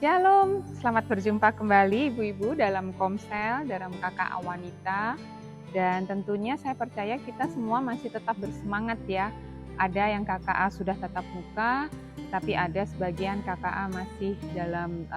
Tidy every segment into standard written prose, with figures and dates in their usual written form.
Shalom, selamat berjumpa kembali Ibu-Ibu dalam Komsel, dalam KKA Wanita. Dan tentunya saya percaya kita semua masih tetap bersemangat ya. Ada yang KKA sudah tatap muka, tapi ada sebagian KKA masih dalam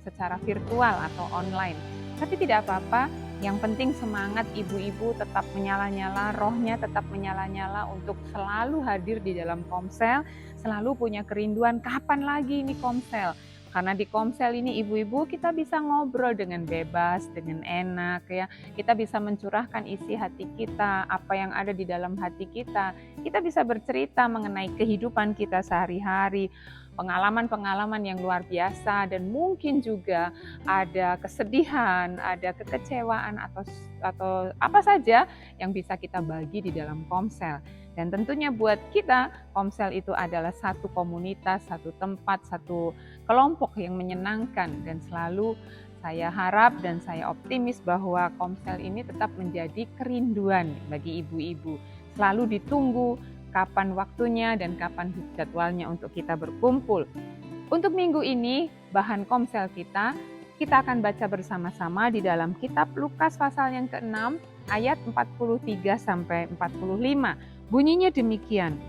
secara virtual atau online. Tapi tidak apa-apa, yang penting semangat Ibu-Ibu tetap menyala-nyala, rohnya tetap menyala-nyala untuk selalu hadir di dalam Komsel, selalu punya kerinduan kapan lagi ini Komsel. Karena di Komsel ini ibu-ibu kita bisa ngobrol dengan bebas, dengan enak ya. Kita bisa mencurahkan isi hati kita, apa yang ada di dalam hati kita. Kita bisa bercerita mengenai kehidupan kita sehari-hari, pengalaman-pengalaman yang luar biasa, dan mungkin juga ada kesedihan, ada kekecewaan atau apa saja yang bisa kita bagi di dalam Komsel. Dan tentunya buat kita, Komsel itu adalah satu komunitas, satu tempat, satu kelompok yang menyenangkan. Dan selalu saya harap dan saya optimis bahwa Komsel ini tetap menjadi kerinduan bagi ibu-ibu. Selalu ditunggu kapan waktunya dan kapan jadwalnya untuk kita berkumpul. Untuk minggu ini, bahan Komsel kita akan baca bersama-sama di dalam kitab Lukas pasal yang ke-6 ayat 43 sampai 45. Bunyinya demikian,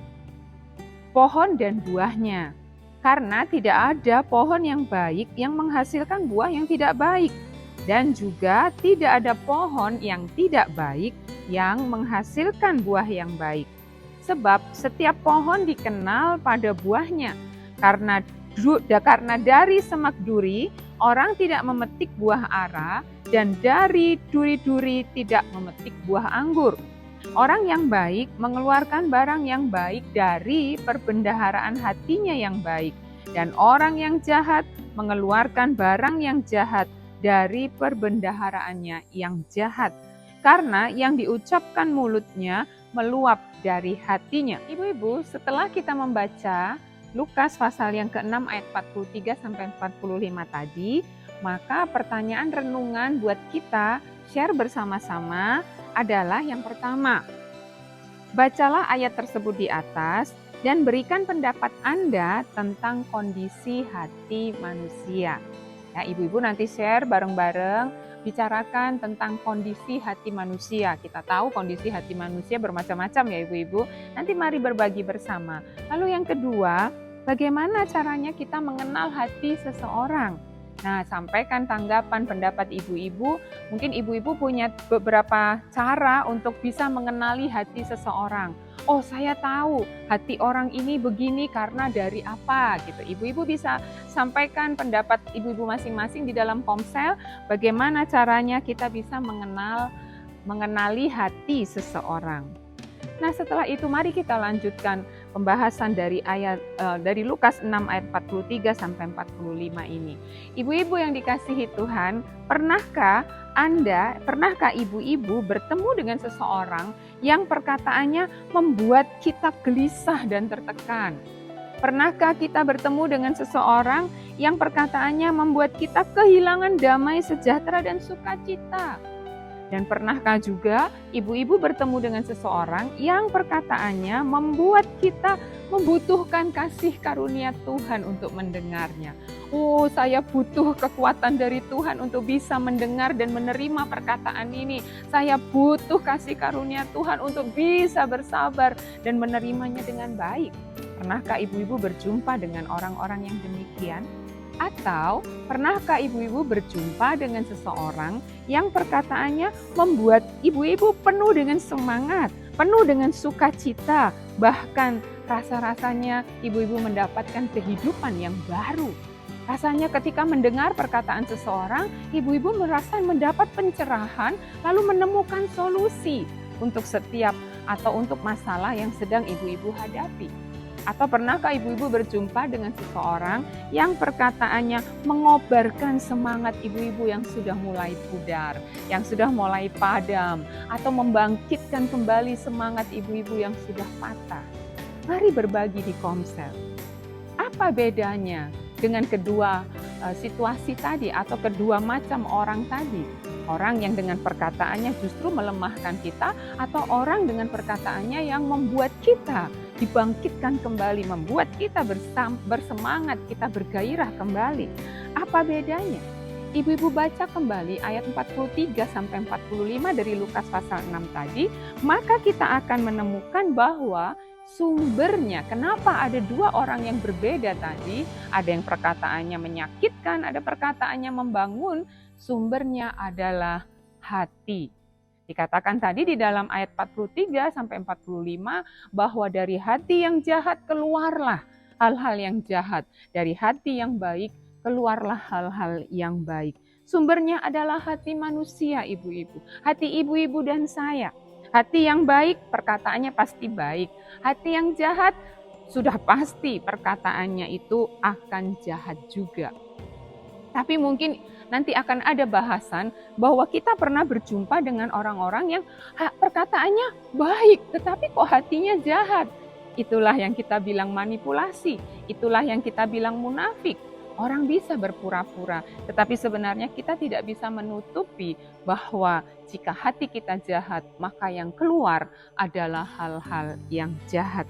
pohon dan buahnya, karena tidak ada pohon yang baik yang menghasilkan buah yang tidak baik, dan juga tidak ada pohon yang tidak baik yang menghasilkan buah yang baik. Sebab setiap pohon dikenal pada buahnya, karena dari semak duri orang tidak memetik buah ara, dan dari duri-duri tidak memetik buah anggur. Orang yang baik mengeluarkan barang yang baik dari perbendaharaan hatinya yang baik, dan orang yang jahat mengeluarkan barang yang jahat dari perbendaharaannya yang jahat. Karena yang diucapkan mulutnya meluap dari hatinya. Ibu-ibu, setelah kita membaca Lukas pasal yang ke-6 ayat 43 sampai 45 tadi, maka pertanyaan renungan buat kita share bersama-sama adalah yang pertama, bacalah ayat tersebut di atas dan berikan pendapat Anda tentang kondisi hati manusia. Ya, ibu-ibu nanti share bareng-bareng, bicarakan tentang kondisi hati manusia. Kita tahu kondisi hati manusia bermacam-macam ya ibu-ibu. Nanti mari berbagi bersama. Lalu yang kedua, bagaimana caranya kita mengenal hati seseorang? Nah, sampaikan tanggapan pendapat ibu-ibu. Mungkin ibu-ibu punya beberapa cara untuk bisa mengenali hati seseorang. Oh, saya tahu hati orang ini begini karena dari apa gitu. Ibu-ibu bisa sampaikan pendapat ibu-ibu masing-masing di dalam Komsel. Bagaimana caranya kita bisa mengenali hati seseorang. Nah, setelah itu mari kita lanjutkan pembahasan dari Lukas 6 ayat 43 sampai 45 ini. Ibu-ibu yang dikasihi Tuhan, pernahkah ibu-ibu bertemu dengan seseorang yang perkataannya membuat kita gelisah dan tertekan? Pernahkah kita bertemu dengan seseorang yang perkataannya membuat kita kehilangan damai sejahtera dan sukacita? Dan pernahkah juga ibu-ibu bertemu dengan seseorang yang perkataannya membuat kita membutuhkan kasih karunia Tuhan untuk mendengarnya? Oh, saya butuh kekuatan dari Tuhan untuk bisa mendengar dan menerima perkataan ini. Saya butuh kasih karunia Tuhan untuk bisa bersabar dan menerimanya dengan baik. Pernahkah ibu-ibu berjumpa dengan orang-orang yang demikian? Atau pernahkah ibu-ibu berjumpa dengan seseorang yang perkataannya membuat ibu-ibu penuh dengan semangat, penuh dengan sukacita, bahkan rasa-rasanya ibu-ibu mendapatkan kehidupan yang baru. Rasanya ketika mendengar perkataan seseorang, ibu-ibu merasa mendapat pencerahan lalu menemukan solusi untuk setiap atau untuk masalah yang sedang ibu-ibu hadapi. Atau pernahkah ibu-ibu berjumpa dengan seseorang yang perkataannya mengobarkan semangat ibu-ibu yang sudah mulai pudar, yang sudah mulai padam, atau membangkitkan kembali semangat ibu-ibu yang sudah patah? Mari berbagi di Komsel. Apa bedanya dengan kedua situasi tadi atau kedua macam orang tadi? Orang yang dengan perkataannya justru melemahkan kita, atau orang dengan perkataannya yang membuat kita dibangkitkan kembali, membuat kita bersemangat, kita bergairah kembali. Apa bedanya? Ibu-ibu baca kembali ayat 43 sampai 45 dari Lukas pasal 6 tadi, maka kita akan menemukan bahwa sumbernya, kenapa ada dua orang yang berbeda tadi, ada yang perkataannya menyakitkan, ada perkataannya membangun, sumbernya adalah hati. Dikatakan tadi di dalam ayat 43 sampai 45 bahwa dari hati yang jahat keluarlah hal-hal yang jahat, dari hati yang baik keluarlah hal-hal yang baik. Sumbernya adalah hati manusia, ibu-ibu, hati ibu-ibu dan saya. Hati yang baik perkataannya pasti baik, hati yang jahat sudah pasti perkataannya itu akan jahat juga. Tapi mungkin nanti akan ada bahasan bahwa kita pernah berjumpa dengan orang-orang yang perkataannya baik, tetapi kok hatinya jahat. Itulah yang kita bilang manipulasi, itulah yang kita bilang munafik. Orang bisa berpura-pura, tetapi sebenarnya kita tidak bisa menutupi bahwa jika hati kita jahat, maka yang keluar adalah hal-hal yang jahat.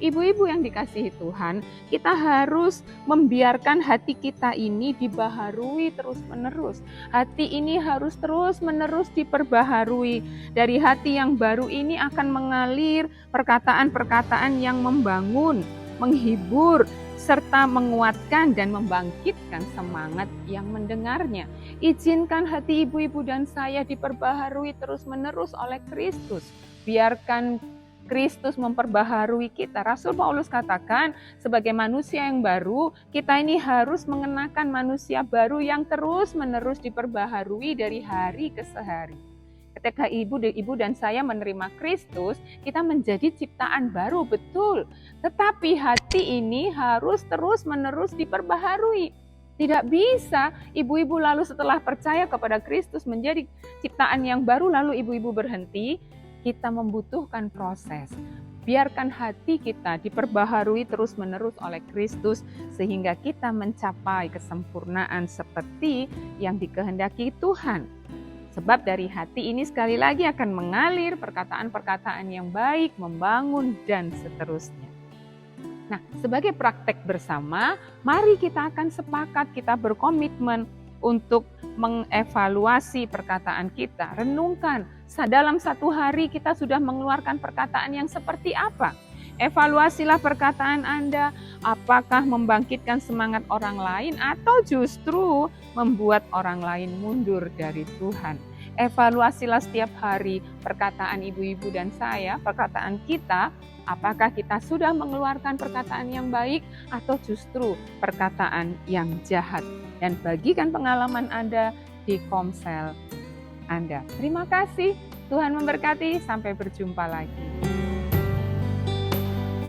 Ibu-ibu yang dikasihi Tuhan, kita harus membiarkan hati kita ini dibaharui terus-menerus. Hati ini harus terus-menerus diperbaharui. Dari hati yang baru ini akan mengalir perkataan-perkataan yang membangun, menghibur, serta menguatkan dan membangkitkan semangat yang mendengarnya. Izinkan hati ibu-ibu dan saya diperbaharui terus-menerus oleh Kristus. Biarkan Kristus memperbaharui kita. Rasul Paulus katakan, sebagai manusia yang baru, kita ini harus mengenakan manusia baru yang terus-menerus diperbaharui dari hari ke hari. Ketika ibu dan saya menerima Kristus, kita menjadi ciptaan baru, betul. Tetapi hati ini harus terus-menerus diperbaharui. Tidak bisa ibu-ibu lalu setelah percaya kepada Kristus menjadi ciptaan yang baru, lalu ibu-ibu berhenti. Kita membutuhkan proses. Biarkan hati kita diperbaharui terus-menerus oleh Kristus sehingga kita mencapai kesempurnaan seperti yang dikehendaki Tuhan. Sebab dari hati ini sekali lagi akan mengalir perkataan-perkataan yang baik, membangun, dan seterusnya. Nah, sebagai praktek bersama, mari kita akan sepakat, kita berkomitmen untuk mengevaluasi perkataan kita. Renungkan, dalam satu hari kita sudah mengeluarkan perkataan yang seperti apa? Evaluasilah perkataan Anda, apakah membangkitkan semangat orang lain atau justru membuat orang lain mundur dari Tuhan. Evaluasilah setiap hari perkataan ibu-ibu dan saya, perkataan kita, apakah kita sudah mengeluarkan perkataan yang baik atau justru perkataan yang jahat. Dan bagikan pengalaman Anda di Komsel Anda. Terima kasih, Tuhan memberkati, sampai berjumpa lagi.